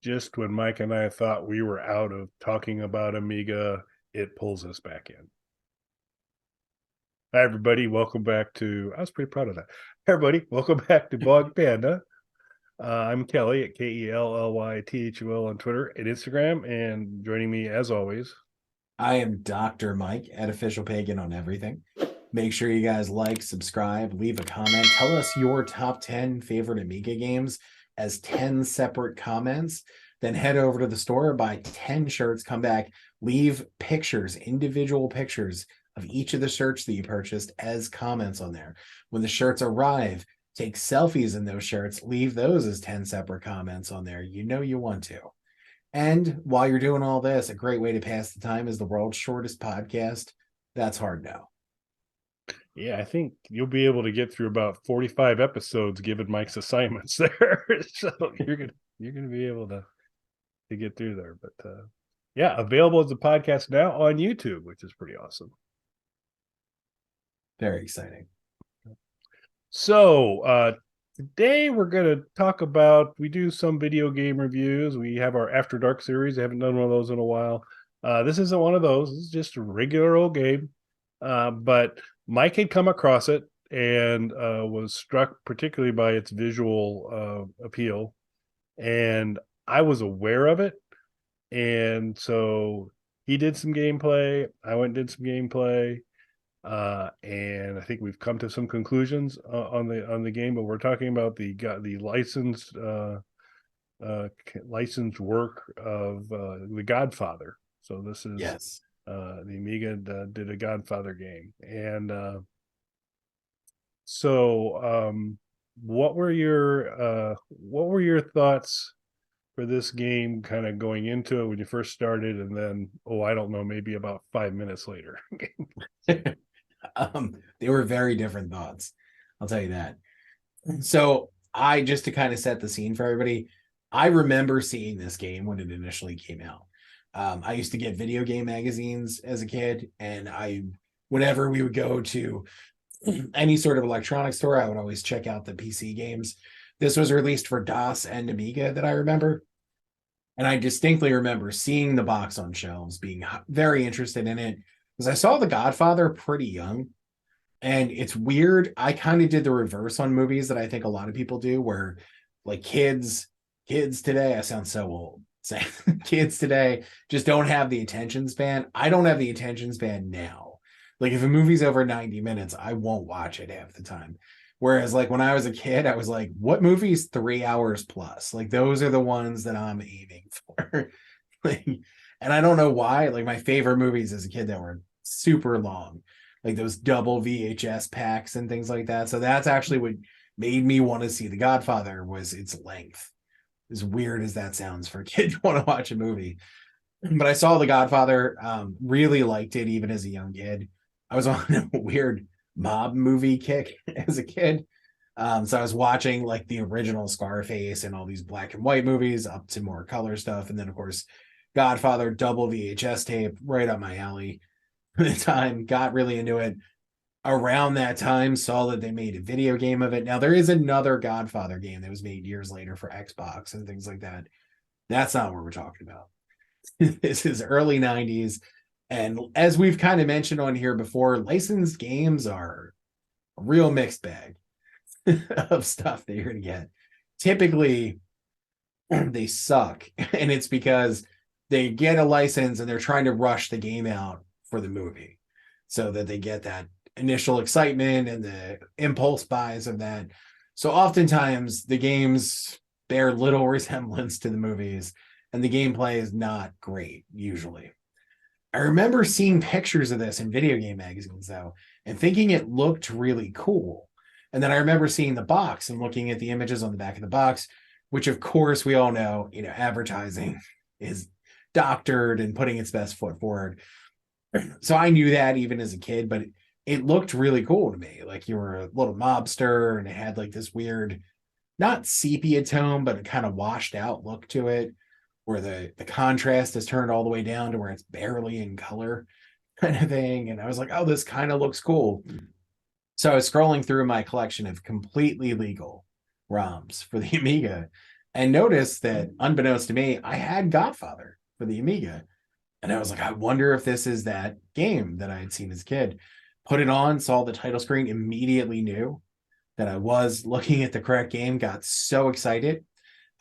just when Mike and I thought we were out of talking about Amiga, it pulls us back in. Hi, everybody. Welcome back to, I was pretty proud of that. Hi, everybody. Welcome back to Bog Panda. I'm Kelly at KELLYTHUL on Twitter and Instagram. And joining me, as always, I am Dr. Mike at Official Pagan on everything. Make sure you guys like, subscribe, leave a comment. Tell us your top 10 favorite Amiga games as 10 separate comments. Then head over to the store, buy 10 shirts, come back, leave pictures, individual pictures of each of the shirts that you purchased as comments on there. When the shirts arrive, take selfies in those shirts, leave those as 10 separate comments on there. You know you want to. And while you're doing all this, a great way to pass the time is the world's shortest podcast. That's hard now. yeah, I think you'll be able to get through about 45 episodes given Mike's assignments there. So you're gonna be able to get through there. But yeah, available as a podcast now on YouTube, which is pretty awesome. Very exciting. So today we're going to talk about, we do some video game reviews. We have our After Dark series. I haven't done one of those in a while. This isn't one of those. This is just a regular old game. But Mike had come across it and was struck particularly by its visual appeal. And I was aware of it. And so he did some gameplay. I went and did some gameplay. And I think we've come to some conclusions on the game, but we're talking about the licensed licensed work of the Godfather. So this is the Amiga did a Godfather game, and what were your thoughts for this game kind of going into it when you first started, and then I don't know, maybe about 5 minutes later? They were very different thoughts, I'll tell you that. So I, just to kind of set the scene for everybody, I remember seeing this game when it initially came out. I used to get video game magazines as a kid, and whenever we would go to any sort of electronics store, I would always check out the PC games. This was released for DOS and Amiga that I remember. And I distinctly remember seeing the box on shelves, being very interested in it, because I saw The Godfather pretty young. And it's weird. I kind of did the reverse on movies that I think a lot of people do, where like kids today, I sound so old saying kids today just don't have the attention span. I don't have the attention span now. Like if a movie's over 90 minutes, I won't watch it half the time. Whereas like when I was a kid, I was like, what movie's 3 hours plus? Like those are the ones that I'm aiming for. Like, and I don't know why. Like my favorite movies as a kid that were super long, like those double VHS packs and things like that. So that's actually what made me want to see The Godfather, was its length. As weird as that sounds for a kid to want to watch a movie. But I saw The Godfather, really liked it even as a young kid. I was on a weird mob movie kick as a kid. So I was watching like the original Scarface and all these black and white movies up to more color stuff. And then of course, Godfather double VHS tape, right up my alley. At the time, got really into it. Around that time, saw that they made a video game of it. Now there is another Godfather game that was made years later for Xbox and things like that. That's not what we're talking about. This is early 90s. And as we've kind of mentioned on here before, licensed games are a real mixed bag of stuff that you're going to get. Typically, they suck. And it's because they get a license and they're trying to rush the game out for the movie so that they get that initial excitement and the impulse buys of that. So oftentimes the games bear little resemblance to the movies, and the gameplay is not great usually. I remember seeing pictures of this in video game magazines though, and thinking it looked really cool. And then I remember seeing the box and looking at the images on the back of the box, which of course we all know, advertising is doctored and putting its best foot forward. So I knew that even as a kid, but it looked really cool to me. Like you were a little mobster and it had like this weird, not sepia tone, but a kind of washed out look to it, where the contrast is turned all the way down to where it's barely in color kind of thing. And I was like, oh, this kind of looks cool. So I was scrolling through my collection of completely legal ROMs for the Amiga, and noticed that, unbeknownst to me, I had Godfather for the Amiga. And I was like, I wonder if this is that game that I had seen as a kid. Put it on, saw the title screen, immediately knew that I was looking at the correct game, got so excited.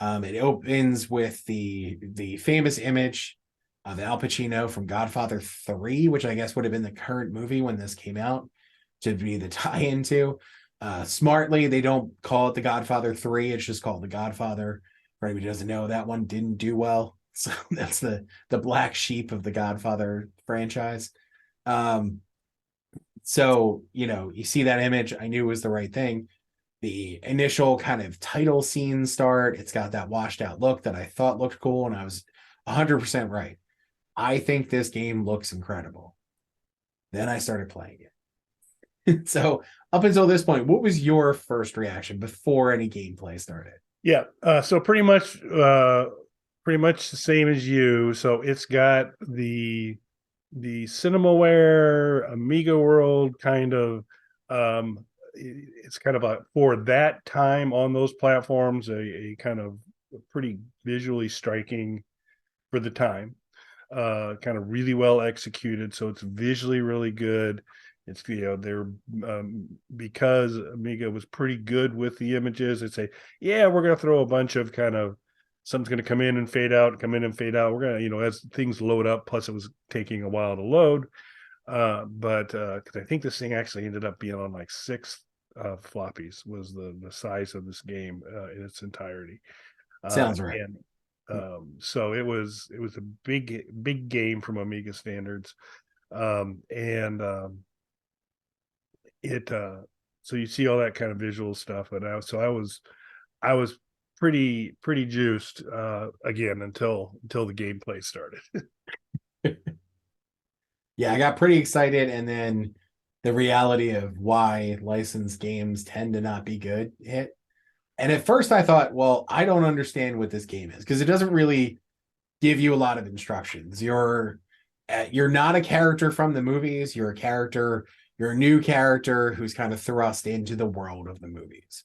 It opens with the famous image of Al Pacino from Godfather 3, which I guess would have been the current movie when this came out to be the tie-in to. Smartly, they don't call it the Godfather 3, it's just called the Godfather. For anybody who doesn't know, that one didn't do well. So that's the black sheep of the Godfather franchise. Um, so you see that image, I knew it was the right thing. The initial kind of title scene start, it's got that washed out look that I thought looked cool, and I was 100% right. I think this game looks incredible. Then I started playing it. So up until this point, what was your first reaction before any gameplay started? Yeah. So pretty much the same as you. So it's got the Cinemaware Amiga World kind of it's kind of a for that time on those platforms a kind of pretty visually striking for the time. Kind of really well executed, so it's visually really good. It's they're because Amiga was pretty good with the images. It's a yeah, we're gonna throw a bunch of kind of something's gonna come in and fade out, come in and fade out. We're gonna as things load up. Plus, it was taking a while to load. But because I think this thing actually ended up being on like six floppies was the size of this game in its entirety. Sounds right. And so it was a big game from Amiga standards. And it so you see all that kind of visual stuff, and I was pretty juiced again until the gameplay started. Yeah, I got pretty excited, and then the reality of why licensed games tend to not be good hit. And at first I thought, well, I don't understand what this game is because it doesn't really give you a lot of instructions. You're not a character from the movies. You're a new character who's kind of thrust into the world of the movies.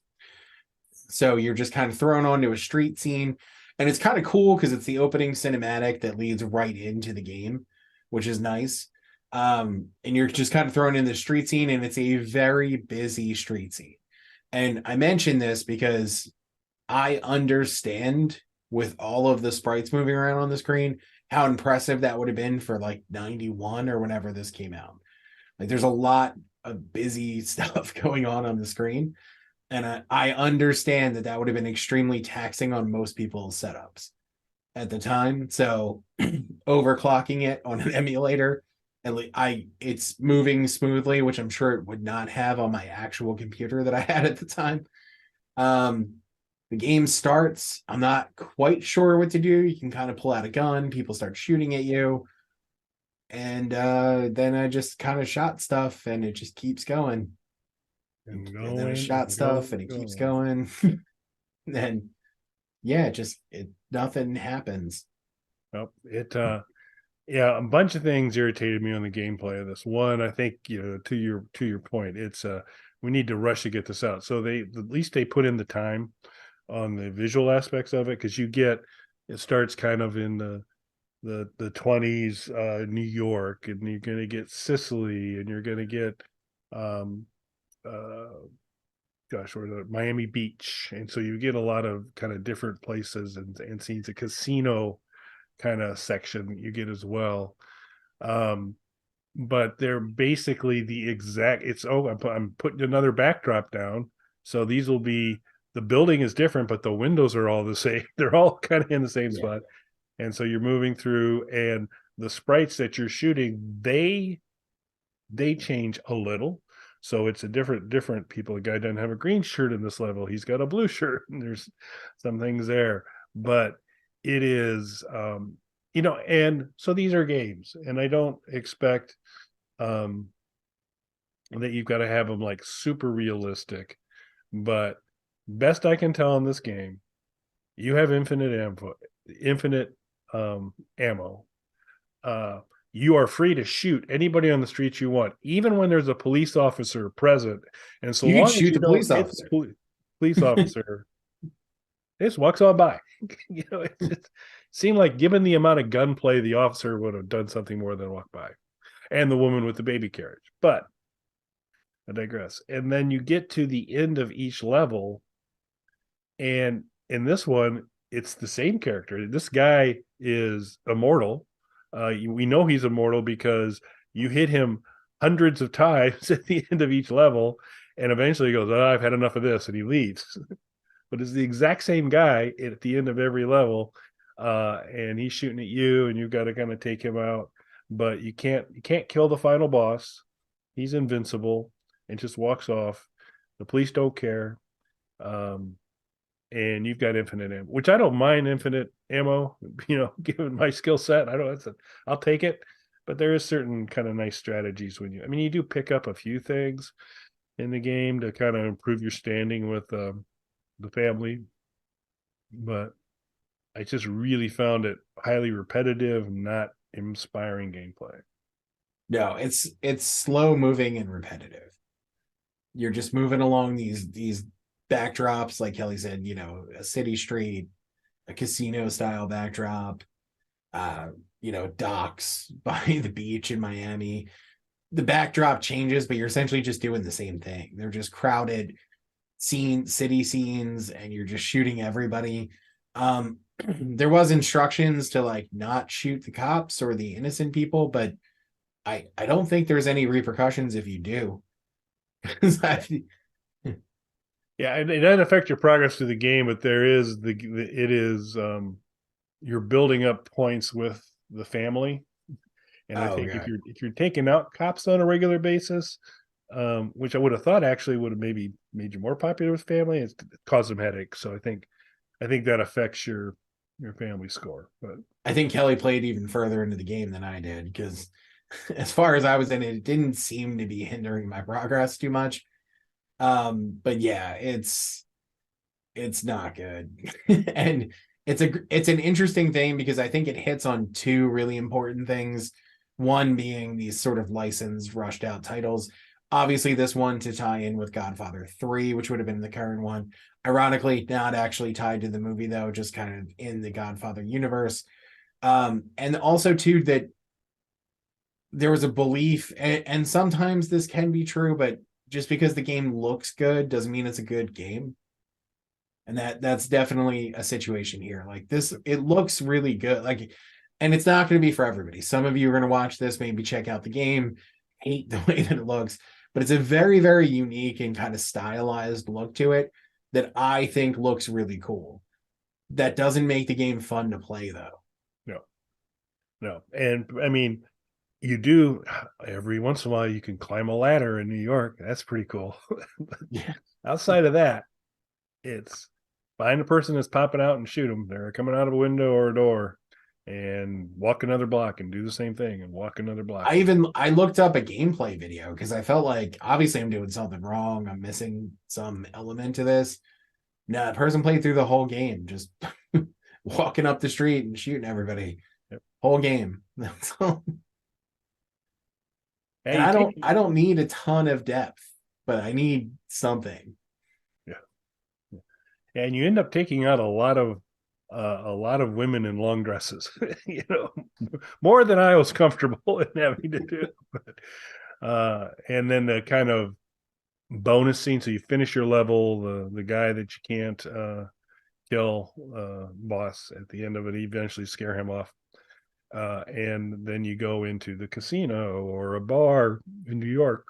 So you're just kind of thrown onto a street scene. And it's kind of cool because it's the opening cinematic that leads right into the game, which is nice. And you're just kind of thrown in the street scene, and it's a very busy street scene. And I mention this because I understand, with all of the sprites moving around on the screen, how impressive that would have been for like 91 or whenever this came out. Like there's a lot of busy stuff going on the screen. And I understand that would have been extremely taxing on most people's setups at the time. So overclocking it on an emulator, it's moving smoothly, which I'm sure it would not have on my actual computer that I had at the time. The game starts. I'm not quite sure what to do. You can kind of pull out a gun. People start shooting at you. And then I just kind of shot stuff, and it just keeps going. And then I shot stuff, and it keeps going. And yeah, nothing happens. Nope. Yeah, a bunch of things irritated me on the gameplay of this. One, I think, to your point, it's we need to rush to get this out. So at least they put in the time on the visual aspects of it, because it starts kind of in the 20s, New York, and you're gonna get Sicily, and you're gonna get uh gosh, or Miami Beach. And so you get a lot of kind of different places and scenes. A casino kind of section you get as well. Um, but they're basically the exact. I'm putting another backdrop down, so these will be the building is different, but the windows are all the same. They're all kind of in the same spot, and so you're moving through, and the sprites that you're shooting, they change a little. So it's a different people. The guy doesn't have a green shirt in this level. He's got a blue shirt, and there's some things there. But it is and so these are games, and I don't expect that you've got to have them like super realistic. But best I can tell in this game, you have infinite ammo. You are free to shoot anybody on the streets you want, even when there's a police officer present. And so You can long as shoot you the don't police hit the officer. police officer, It just walks on by. It seemed like given the amount of gunplay, the officer would have done something more than walk by, and the woman with the baby carriage. But I digress. And then you get to the end of each level, and in this one, it's the same character. This guy is immortal. We know he's immortal because you hit him hundreds of times at the end of each level, and eventually he goes, "Oh, I've had enough of this," and he leaves. But it's the exact same guy at the end of every level, and he's shooting at you, and you've got to kind of take him out. But you can't kill the final boss. He's invincible and just walks off. The police don't care. Um, and you've got infinite ammo, which I don't mind infinite ammo, given my skill set. I don't, I'll take it. But there is certain kind of nice strategies I mean, you do pick up a few things in the game to kind of improve your standing with the family. But I just really found it highly repetitive, not inspiring gameplay. No, it's slow moving and repetitive. You're just moving along these backdrops, like Kelly said, a city street, a casino style backdrop, uh, docks by the beach in Miami. The backdrop changes, but you're essentially just doing the same thing. They're just crowded city scenes, and you're just shooting everybody. There was instructions to like not shoot the cops or the innocent people, but I don't think there's any repercussions if you do. Yeah, it doesn't affect your progress through the game, but there is it is you're building up points with the family. And I Oh think god. if you're taking out cops on a regular basis, which I would have thought actually would have maybe made you more popular with family, it's caused them headaches. So I think that affects your family score. But I think Kelly played even further into the game than I did, because as far as I was in it, it didn't seem to be hindering my progress too much. But yeah, it's not good. And it's an interesting thing because I think it hits on two really important things. One being these sort of licensed, rushed out titles. Obviously, this one to tie in with Godfather 3, which would have been the current one. Ironically, not actually tied to the movie, though, just kind of in the Godfather universe. And also, too, that there was a belief, and sometimes this can be true, but just because the game looks good doesn't mean it's a good game. And that's definitely a situation here. Like this, it looks really good. Like, and it's not going to be for everybody. Some of you are going to watch this, maybe check out the game, hate the way that it looks, but it's a very, very unique and kind of stylized look to it that I think looks really cool. That doesn't make the game fun to play, though. no, no. And I mean, you do every once in a while you can climb a ladder in New York. That's pretty cool. But Yeah. outside of that, it's find a person that's popping out and shoot them. They're coming out of a window or a door, and walk another block and do the same thing and walk another block. I looked up a gameplay video because I felt like obviously I'm doing something wrong. I'm missing some element to this. No, the person played through the whole game, just walking up the street and shooting everybody. Yep. Whole game. That's all. And Hey, I don't need a ton of depth, but I need something. yeah, and you end up taking out a lot of women in long dresses, more than I was comfortable in having to do. And then the kind of bonus scene, so you finish your level, the guy that you can't kill, boss at the end of it, eventually scare him off. And then you go into the casino or a bar in New York,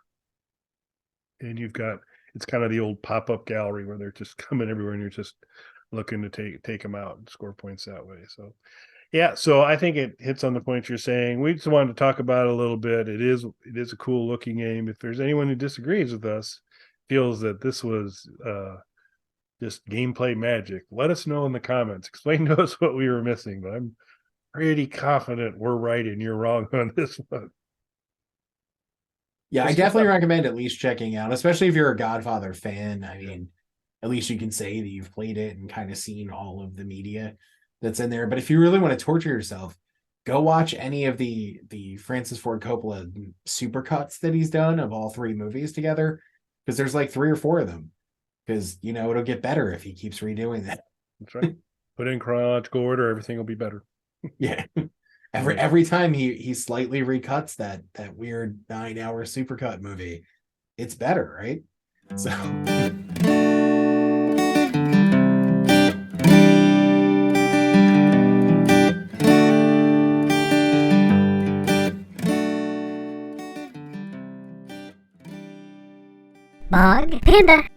and it's kind of the old pop-up gallery where they're just coming everywhere, and you're just looking to take them out and score points that way. So yeah, so I think it hits on the point you're saying. We just wanted to talk about it a little bit. It is a cool looking game. If there's anyone who disagrees with us, feels that this was just gameplay magic, let us know in the comments. Explain to us what we were missing. But I'm pretty confident we're right and you're wrong on this one. Yeah, I Let's definitely recommend at least checking out, especially if you're a Godfather fan. I mean, at least you can say that you've played it and kind of seen all of the media that's in there. But if you really want to torture yourself, go watch any of the Francis Ford Coppola supercuts that he's done of all three movies together, because there's like 3 or 4 of them. Because it'll get better if he keeps redoing that. That's right. Put in chronological order, everything will be better. Yeah. Right. Every time he slightly recuts that weird 9-hour supercut movie, it's better, right? So Bog Panda.